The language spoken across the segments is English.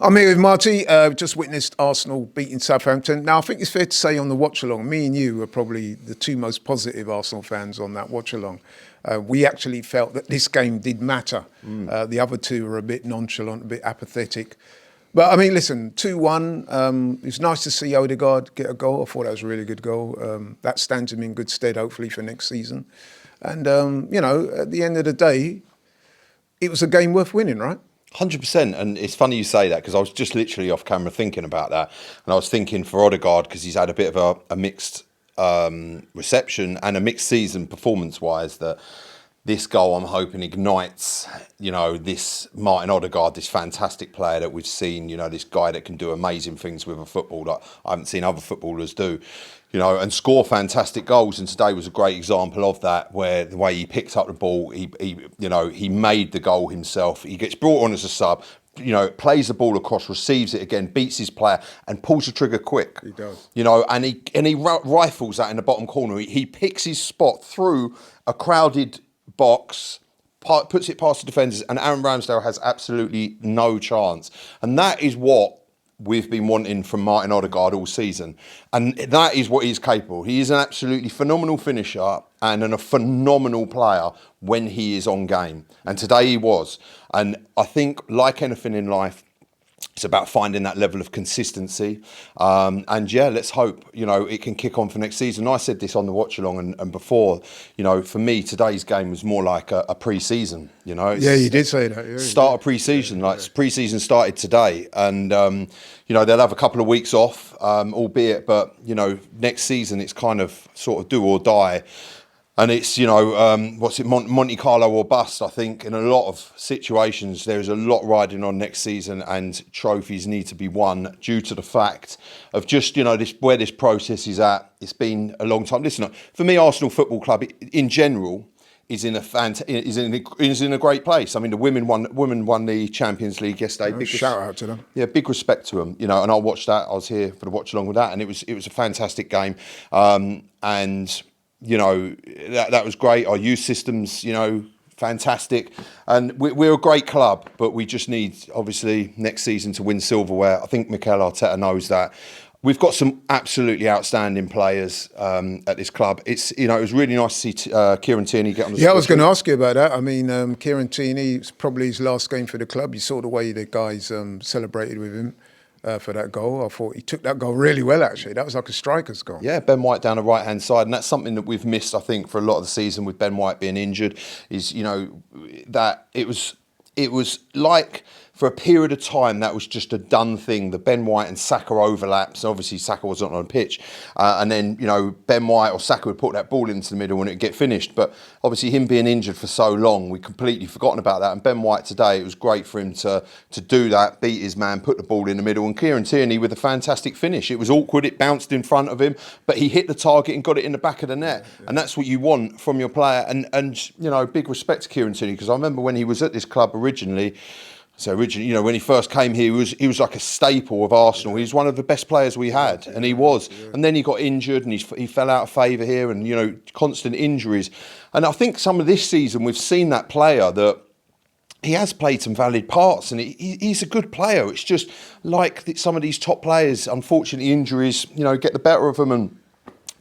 I'm here with Marty. Just witnessed Arsenal beating Southampton. Now, I think it's fair to say on the watch-along, me and you were probably the two most positive Arsenal fans on that watch-along. We actually felt that this game did matter. The other two were a bit nonchalant, a bit apathetic. But, I mean, listen, 2-1. It was nice to see Odegaard get a goal. I thought that was a really good goal. That stands him in good stead, hopefully, for next season. And, you know, at the end of the day, it was a game worth winning, right? 100%, and it's funny you say that because I was just literally off camera thinking about that, and I was thinking for Odegaard because he's had a bit of a mixed reception and a mixed season performance-wise, that this goal I'm hoping ignites, you know, this Martin Odegaard, this fantastic player that we've seen, you know, this guy that can do amazing things with a football that I haven't seen other footballers do. You know, and score fantastic goals. And today was a great example of that, where the way he picked up the ball, he made the goal himself. He gets brought on as a sub, you know, plays the ball across, receives it again, beats his player, and pulls the trigger quick. He does. You know, and he rifles that in the bottom corner. He picks his spot through a crowded box, puts it past the defenders, and Aaron Ramsdale has absolutely no chance. And that is what we've been wanting from Martin Odegaard all season, and that is what he's capable. He is an absolutely phenomenal finisher and a phenomenal player when he is on game, and today he was. And I think, like anything in life, it's about finding that level of consistency. And yeah, let's hope, you know, it can kick on for next season. I said this on the watch along and before, you know, for me, today's game was more like a pre-season, you know. Yeah, you did say that. Yeah, start of pre-season, pre-season started today. And, you know, they'll have a couple of weeks off, albeit, but, you know, next season it's kind of sort of do or die. And it's, you know, Monte Carlo or bust, I think. In a lot of situations, there's a lot riding on next season, and trophies need to be won due to the fact of just, you know, where this process is at. It's been a long time. Listen, for me, Arsenal Football Club, in general, is in a great place. I mean, the women won the Champions League yesterday. Shout out to them. Yeah, big respect to them. You know, and I watched that. I was here for the watch along with that, and it was a fantastic game. And you know, that was great. Our youth systems, you know, fantastic. And we're a great club, but we just need, obviously, next season to win silverware. I think Mikel Arteta knows that. We've got some absolutely outstanding players at this club. It's, you know, it was really nice to see Kieran Tierney get on the squad. Yeah, I was going to ask you about that. I mean, Kieran Tierney, it's probably his last game for the club. You saw the way the guys celebrated with him for that goal. I thought he took that goal really well, actually. That was like a striker's goal. Yeah, Ben White down the right-hand side, and that's something that we've missed, I think, for a lot of the season with Ben White being injured, is, you know, that it was like, for a period of time, that was just a done thing. The Ben White and Saka overlaps. Obviously, Saka wasn't on the pitch. And then, you know, Ben White or Saka would put that ball into the middle and it would get finished. But obviously, him being injured for so long, we'd completely forgotten about that. And Ben White today, it was great for him to do that, beat his man, put the ball in the middle. And Kieran Tierney with a fantastic finish. It was awkward. It bounced in front of him, but he hit the target and got it in the back of the net. Yeah. And that's what you want from your player. And you know, big respect to Kieran Tierney, because I remember when he was at this club originally, you know, when he first came here, he was like a staple of Arsenal. He was one of the best players we had, and he was. And then he got injured, and he fell out of favour here, and, you know, constant injuries. And I think some of this season we've seen that player that he has played some valid parts, and he's a good player. It's just like some of these top players, unfortunately, injuries, you know, get the better of them. And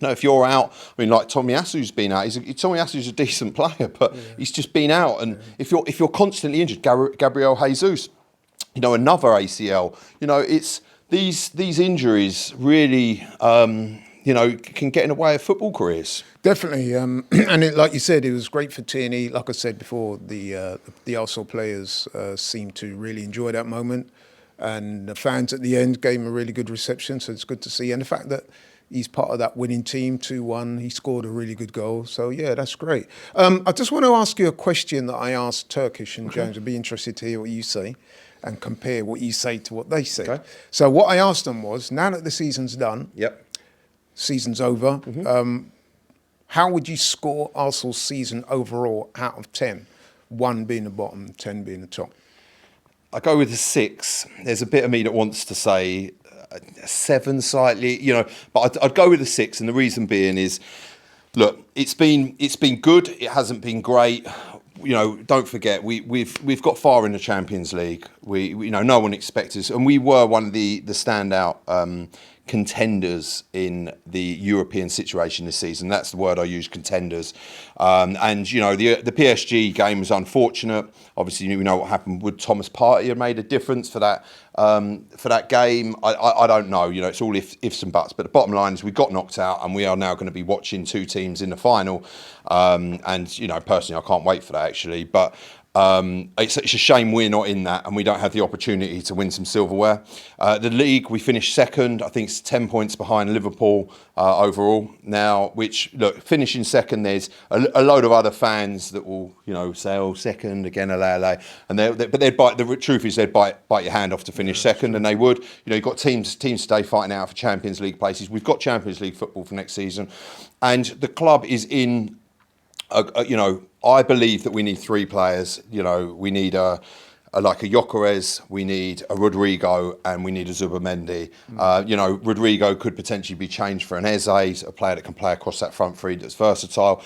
no, if you're out, I mean, like Tomiyasu's been out. Tomiyasu's a decent player, but he's just been out. And if you're constantly injured, Gabriel Jesus, you know, another ACL. You know, it's these injuries really, you know, can get in the way of football careers. Definitely, and like you said, it was great for Tierney. Like I said before, the Arsenal players seemed to really enjoy that moment, and the fans at the end gave him a really good reception. So it's good to see, and the fact that he's part of that winning team, 2-1. He scored a really good goal. So, yeah, that's great. I just want to ask you a question that I asked Turkish and James. I'd be interested to hear what you say and compare what you say to what they say. Okay. So what I asked them was, now that the season's done, season's over, how would you score Arsenal's season overall out of 10? 1 being the bottom, 10 being the top. I go with a 6. There's a bit of me that wants to say 7 slightly, you know, but I'd go with a 6, and the reason being is, look, it's been good. It hasn't been great. don't forget we've got far in the Champions League. No one expected us, and we were one of the standout contenders in the European situation this season. That's the word I use, contenders. And the PSG game was unfortunate. Obviously, we know what happened. Would Thomas Partey have made a difference for that game? I don't know. It's all ifs and buts. But the bottom line is we got knocked out, and we are now going to be watching two teams in the final. Personally, I can't wait for that actually. But it's a shame we're not in that and we don't have the opportunity to win some silverware. The league, we finished second. I think it's 10 points behind Liverpool overall now, which, look, finishing second, there's a load of other fans that will, say, oh, second, again, but they'd bite, the truth is they'd bite your hand off to finish second, and they would. You've got teams today fighting out for Champions League places. We've got Champions League football for next season, and the club is in I believe that we need three players. We need a Gyökeres, we need a Rodrigo, and we need a Zubamendi. Rodrigo could potentially be changed for an Eze, a player that can play across that front three that's versatile.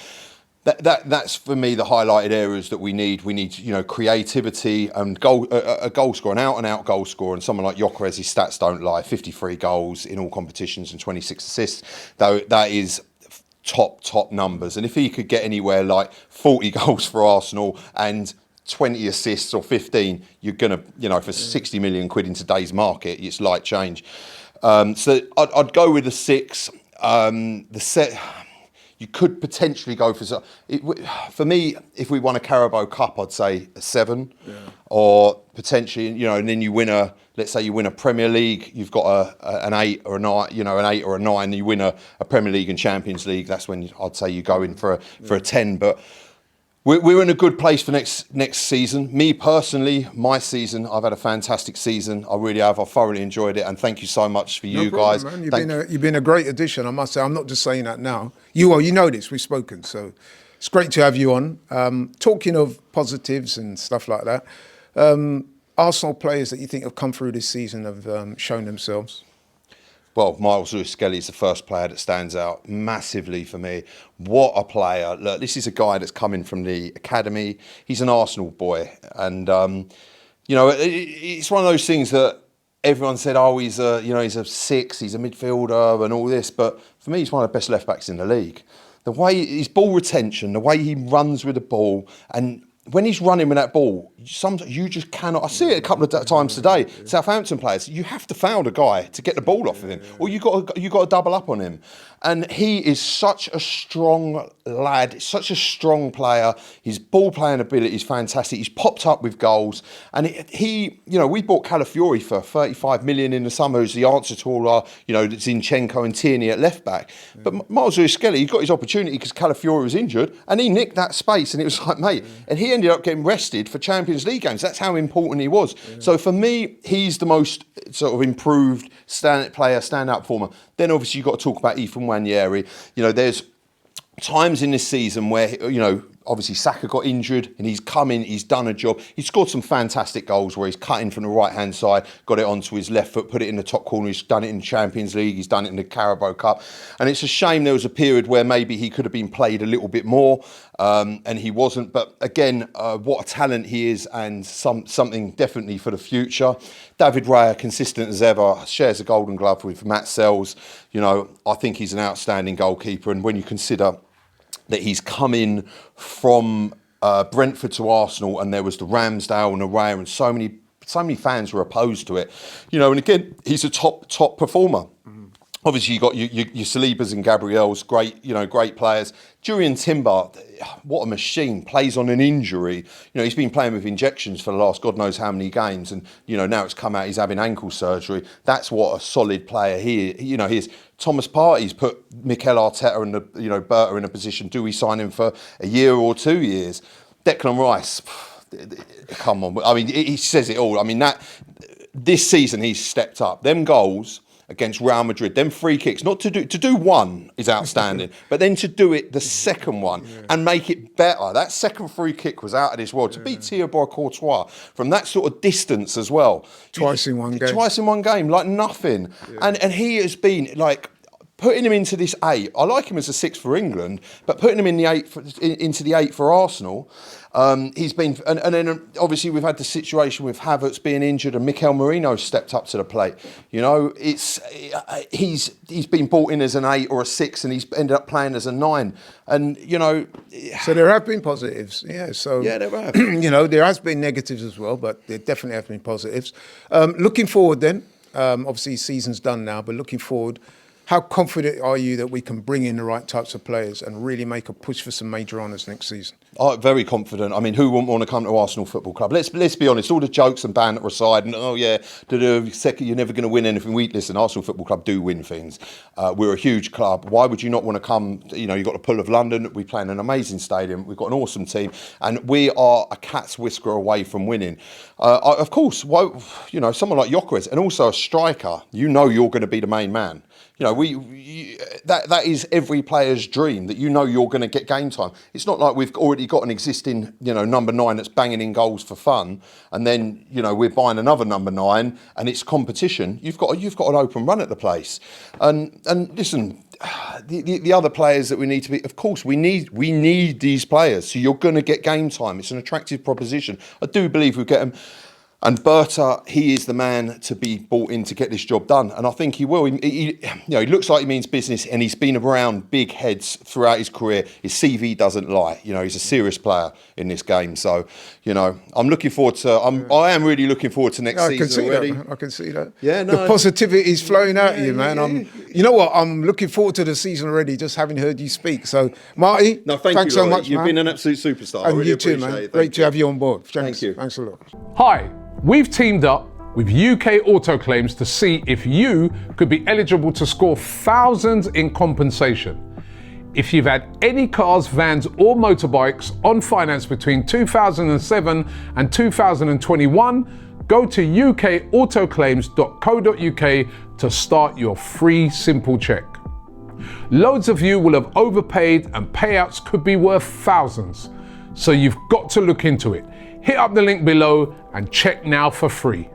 That's for me the highlighted areas that we need. We need creativity and a goal scorer, an out-and-out goal scorer, and someone like Gyökeres, his stats don't lie. 53 goals in all competitions and 26 assists. Though that is top numbers, and if he could get anywhere like 40 goals for Arsenal and 20 assists or 15, you're gonna, for 60 million quid in today's market, it's light change. So I'd go with a 6. You could potentially go for me, if we won a Carabao Cup, I'd say a 7, or potentially, and then you win let's say you win a Premier League, you've got an 8 or a 9, an 8 or a 9, you win a Premier League and Champions League, that's when I'd say you go in for a 10. But we're in a good place for next season. Me personally, my season, I've had a fantastic season. I really have. I thoroughly enjoyed it, and thank you so much for you guys. Man. You've been a great addition, I must say. I'm not just saying that now. You know this. We've spoken, so it's great to have you on. Talking of positives and stuff like that, Arsenal players that you think have come through this season have shown themselves. Well, Miles Lewis-Skelly is the first player that stands out massively for me. What a player. Look, this is a guy that's coming from the academy. He's an Arsenal boy. And, it's one of those things that everyone said, oh, he's a 6, he's a midfielder and all this. But for me, he's one of the best left-backs in the league. The way his ball retention, the way he runs with the ball, and when he's running with that ball, sometimes you just cannot. I see it a couple of times today. Southampton players, you have to foul the guy to get the ball off of him, or you got to double up on him. And he is such a strong lad, such a strong player. His ball playing ability is fantastic. He's popped up with goals, and we bought Calafiori for 35 million in the summer as the answer to all our, Zinchenko and Tierney at left back. But Miles Lewis-Skelly, he got his opportunity because Calafiori was injured, and he nicked that space, and it was like, mate, and he ended up getting rested for Champions League games. That's how important he was. So for me, he's the most sort of improved standout performer. Then obviously you've got to talk about Ethan Nwaneri. There's times in this season where, obviously Saka got injured and he's come in, he's done a job. He's scored some fantastic goals where he's cut in from the right-hand side, got it onto his left foot, put it in the top corner. He's done it in the Champions League, he's done it in the Carabao Cup. And it's a shame there was a period where maybe he could have been played a little bit more, and he wasn't. But again, what a talent he is, and something definitely for the future. David Raya, consistent as ever, shares a golden glove with Matt Sells. I think he's an outstanding goalkeeper, and when you consider that he's come in from Brentford to Arsenal, and there was the Ramsdale and Araya, and so many fans were opposed to it. And again, he's a top performer. Obviously, you got your Salibas and Gabriels, great players. Jurriën Timber, what a machine, plays on an injury. He's been playing with injections for the last God knows how many games, and now it's come out he's having ankle surgery. That's what a solid player he is. Thomas Partey's put Mikel Arteta and Berta in a position. Do we sign him for a year or 2 years? Declan Rice, come on. I mean, he says it all. I mean, this season he's stepped up. Them goals against Real Madrid, them free kicks, not to do one is outstanding, but then to do it the second one and make it better. That second free kick was out of this world. To beat Thibaut Courtois from that sort of distance as well. Twice in one game, like nothing. And he has been like putting him into this 8, I like him as a 6 for England, but putting him in the 8 into the 8 for Arsenal, he's been, and then obviously we've had the situation with Havertz being injured and Mikel Merino stepped up to the plate. You know, he's been brought in as an 8 or a 6, and he's ended up playing as a 9. And you know, so there have been positives, yeah. So yeah, there have. You know, there has been negatives as well, but there definitely have been positives. Looking forward, then, obviously season's done now, but looking forward. How confident are you that we can bring in the right types of players and really make a push for some major honours next season? Very confident. I mean, who wouldn't want to come to Arsenal Football Club? Let's be honest. All the jokes and banter aside, and you're never going to win anything. Listen, Arsenal Football Club do win things. We're a huge club. Why would you not want to come? You know, you've got the pull of London. We play in an amazing stadium. We've got an awesome team, and we are a cat's whisker away from winning. Of course, you know, someone like Gyökeres, and also a striker. You know, you're going to be the main man. You know, that is every player's dream, that you know you're going to get game time. It's not like we've already got an existing, you know, number 9 that's banging in goals for fun, and then, you know, we're buying another number 9 and it's competition. You've got an open run at the place. And listen, the other players that we need to be, of course, we need these players. So you're going to get game time. It's an attractive proposition. I do believe we get them. And Berta, he is the man to be brought in to get this job done, and I think he will. He looks like he means business, and he's been around big heads throughout his career. His CV doesn't lie. You know, he's a serious player in this game. So, you know, I'm looking forward to. I am really looking forward to next season already. I can see that. Yeah, no, the positivity is flowing out of you, man. You know what? I'm looking forward to the season already, just having heard you speak. So, Marty, thanks so much, You've man. been an absolute superstar. And I really you too, appreciate man. it. Great to have you on board. Thank you. Thanks a lot. Hi, we've teamed up with UK Auto Claims to see if you could be eligible to score thousands in compensation. If you've had any cars, vans or motorbikes on finance between 2007 and 2021, go to ukautoclaims.co.uk to start your free simple check. Loads of you will have overpaid and payouts could be worth thousands, so you've got to look into it. Hit up the link below and check now for free.